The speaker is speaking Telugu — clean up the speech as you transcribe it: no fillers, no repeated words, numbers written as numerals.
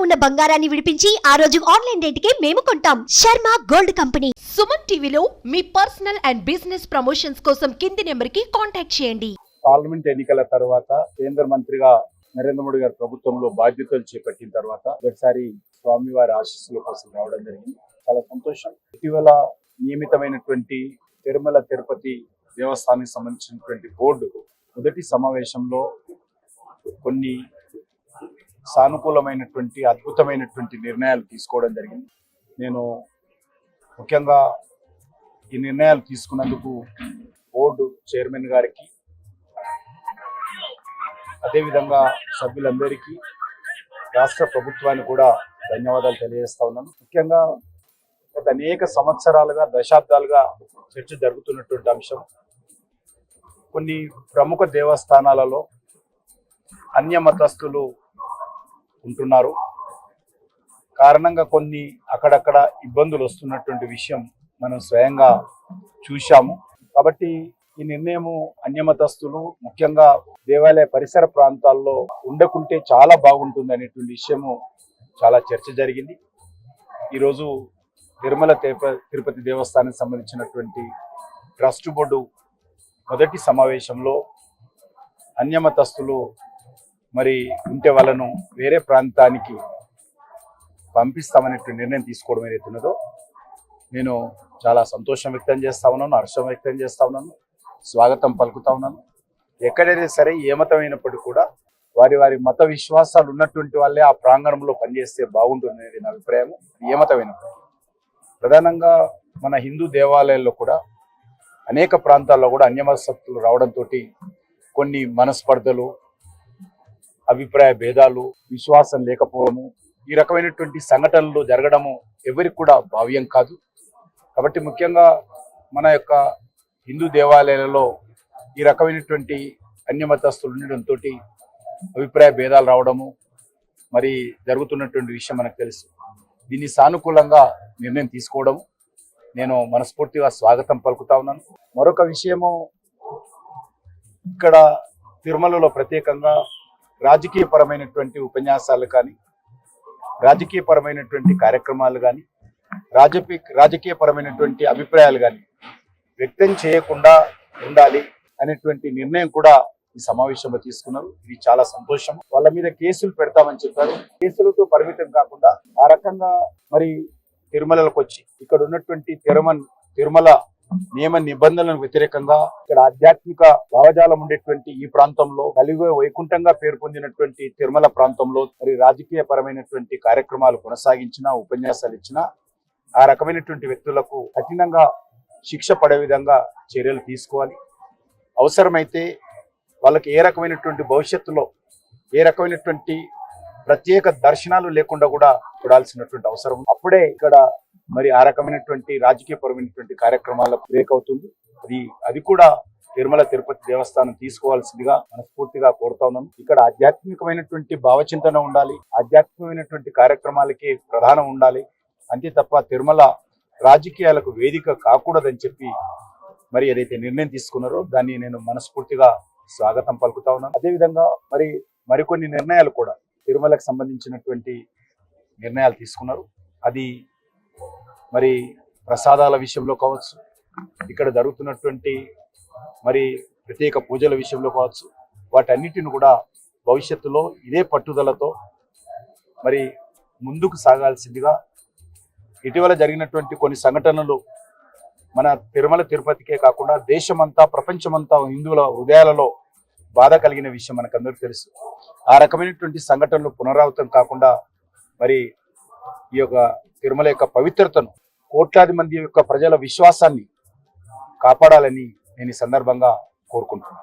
ఉన్న బంగారాన్ని విడిపించి ఆ రోజు ఆన్లైన్ రేటుకే మేము కొంటాం. Sharma gold company. సుమన్ టీవీలో మీ పర్సనల్ అండ్ బిజినెస్ ప్రమోషన్స్ కోసం కింది నెంబర్కి కాంటాక్ట్ చేయండి. పార్లమెంట్ ఎన్నికల తర్వాత కేంద్ర మంత్రిగా నరేంద్ర మోడీ గారి ప్రభుత్వంలో బాధ్యతలు చేపట్టిన తర్వాత ఒకసారి స్వామివారి ఆశీస్సుల కోసం రావడం జరిగింది. చాలా సంతోషం. ఇటీవల నియమితమైనటువంటి తిరుమల తిరుపతి దేవస్థానానికి సంబంధించినటువంటి బోర్డు మొదటి సమావేశంలో కొన్ని సానుకూలమైనటువంటి అద్భుతమైనటువంటి నిర్ణయాలు తీసుకోవడం జరిగింది. నేను ముఖ్యంగా ఈ నిర్ణయాలు తీసుకున్నందుకు బోర్డు చైర్మన్ గారికి, అదేవిధంగా సభ్యులందరికీ, రాష్ట్ర ప్రభుత్వానికి కూడా ధన్యవాదాలు తెలియజేస్తా ఉన్నాను. ముఖ్యంగా గత అనేక సంవత్సరాలుగా, దశాబ్దాలుగా చర్చ జరుగుతున్నటువంటి అంశం, కొన్ని ప్రముఖ దేవస్థానాలలో అన్య మతస్థులు ఉంటున్నారు. కారణంగా కొన్ని అక్కడక్కడ ఇబ్బందులు వస్తున్నటువంటి విషయం మనం స్వయంగా చూశాము. కాబట్టి ఈ నిర్ణయము అన్యమతస్థులు ముఖ్యంగా దేవాలయ పరిసర ప్రాంతాల్లో ఉండకుంటే చాలా బాగుంటుంది అనేటువంటి విషయము చాలా చర్చ జరిగింది. ఈరోజు తిరుమల తిరుపతి దేవస్థానానికి సంబంధించినటువంటి ట్రస్ట్ బోర్డు మొదటి సమావేశంలో అన్యమతస్థులు మరి ఉంటే వాళ్ళను వేరే ప్రాంతానికి పంపిస్తామనేటువంటి నిర్ణయం తీసుకోవడం ఏదైతే ఉన్నదో నేను చాలా సంతోషం వ్యక్తం చేస్తా ఉన్నాను, హర్షం వ్యక్తం చేస్తా ఉన్నాను, స్వాగతం పలుకుతా ఉన్నాను. ఎక్కడైనా సరే ఏ మతమైనప్పటికీ కూడా వారి వారి మత విశ్వాసాలు ఉన్నటువంటి వాళ్ళే ఆ ప్రాంగణంలో పనిచేస్తే బాగుంటుంది అనేది నా అభిప్రాయం. ఏ మతమైనప్పటికీ ప్రధానంగా మన హిందూ దేవాలయాల్లో కూడా అనేక ప్రాంతాల్లో కూడా అన్యమతస్థులు రావడంతో కొన్ని మనస్పర్ధలు, అభిప్రాయ భేదాలు, విశ్వాసం లేకపోవడము, ఈ రకమైనటువంటి సంఘటనలు జరగడము ఎవరికి కూడా భావ్యం కాదు. కాబట్టి ముఖ్యంగా మన యొక్క హిందూ దేవాలయాలలో ఈ రకమైనటువంటి అన్యమతస్థులు ఉండడంతో అభిప్రాయ భేదాలు రావడము మరి జరుగుతున్నటువంటి విషయం మనకు తెలుసు. దీన్ని సానుకూలంగా నిర్ణయం తీసుకోవడం నేను మనస్ఫూర్తిగా స్వాగతం పలుకుతా ఉన్నాను. మరొక విషయము, ఇక్కడ తిరుమలలో ప్రత్యేకంగా రాజకీయపరమైనటువంటి ఉపన్యాసాలు కానీ, రాజకీయపరమైనటువంటి కార్యక్రమాలు కానీ, రాజకీయపరమైనటువంటి అభిప్రాయాలు కానీ వ్యక్తం చేయకుండా ఉండాలి అనేటువంటి నిర్ణయం కూడా ఈ సమావేశంలో తీసుకున్నారు. ఇది చాలా సంతోషం. వాళ్ళ మీద కేసులు పెడతామని చెప్పారు. కేసులతో పరిమితం కాకుండా ఆ రకంగా మరి తిరుమలకు వచ్చి ఇక్కడ ఉన్నటువంటి తిరుమల నియమ నిబంధనలకు వ్యతిరేకంగా ఇక్కడ ఆధ్యాత్మిక భావజాలం ఉండేటువంటి ఈ ప్రాంతంలో, కలిగే వైకుంఠంగా పేరు పొందినటువంటి తిరుమల ప్రాంతంలో మరి రాజకీయ పరమైనటువంటి కార్యక్రమాలు కొనసాగించినా, ఉపన్యాసాలు ఇచ్చినా ఆ రకమైనటువంటి వ్యక్తులకు కఠినంగా శిక్ష పడే విధంగా చర్యలు తీసుకోవాలి. అవసరమైతే వాళ్ళకి ఏ రకమైనటువంటి భవిష్యత్తులో ఏ రకమైనటువంటి ప్రత్యేక దర్శనాలు లేకుండా కూడా చూడాల్సినటువంటి అవసరం. అప్పుడే ఇక్కడ మరి ఆ రకమైనటువంటి రాజకీయపరమైనటువంటి కార్యక్రమాలకు బ్రేక్ అవుతుంది. అది కూడా తిరుమల తిరుపతి దేవస్థానం తీసుకోవాల్సిందిగా మనస్ఫూర్తిగా కోరుతా ఉన్నాను. ఇక్కడ ఆధ్యాత్మికమైనటువంటి భావచింతన ఉండాలి, ఆధ్యాత్మికమైనటువంటి కార్యక్రమాలకి ప్రధానం ఉండాలి, అంతే తప్ప తిరుమల రాజకీయాలకు వేదిక కాకూడదని చెప్పి మరి ఏదైతే నిర్ణయం తీసుకున్నారో దాన్ని నేను మనస్ఫూర్తిగా స్వాగతం పలుకుతా ఉన్నాను. అదేవిధంగా మరికొన్ని నిర్ణయాలు కూడా తిరుమలకు సంబంధించినటువంటి నిర్ణయాలు తీసుకున్నారు. అది మరి ప్రసాదాల విషయంలో కావచ్చు, ఇక్కడ జరుగుతున్నటువంటి మరి ప్రత్యేక పూజల విషయంలో కావచ్చు, వాటన్నిటిని కూడా భవిష్యత్తులో ఇదే పట్టుదలతో మరి ముందుకు సాగాల్సిందిగా, ఇటీవల జరిగినటువంటి కొన్ని సంఘటనలు మన తిరుమల తిరుపతికే కాకుండా దేశమంతా, ప్రపంచమంతా హిందువుల హృదయాలలో బాధ కలిగిన విషయం మనకందరికీ తెలుసు. ఆ రకమైనటువంటి సంఘటనలు పునరావృతం కాకుండా మరి ఈ యొక్క తిరుమల యొక్క పవిత్రతను, కోట్లాది మంది యొక్క ప్రజల విశ్వాసాన్ని కాపాడాలని నేను ఈ సందర్భంగా కోరుకుంటున్నాను.